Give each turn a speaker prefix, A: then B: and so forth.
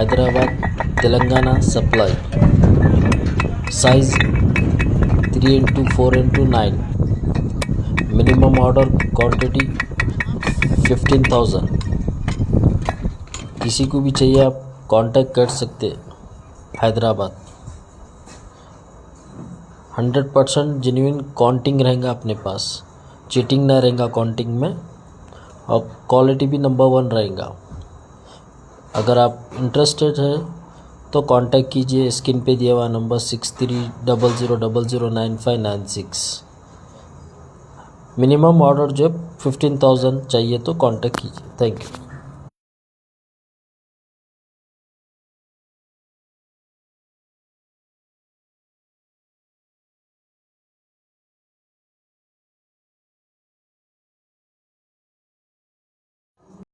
A: Hyderabad Telangana supply, size 3x4x9, minimum order quantity 15,000। किसी को भी चाहिए आप कांटेक्ट कर सकते। हैदराबाद 100% जेन्युइन काउंटिंग रहेगा अपने पास, चीटिंग ना रहेगा काउंटिंग में, और क्वालिटी भी नंबर 1 रहेगा। अगर आप इंटरेस्टेड है तो कांटेक्ट कीजिए, स्क्रीन पे दिया हुआ नंबर 6300009596। मिनिमम ऑर्डर जो 15,000 चाहिए तो कांटेक्ट कीजिए। Thank you.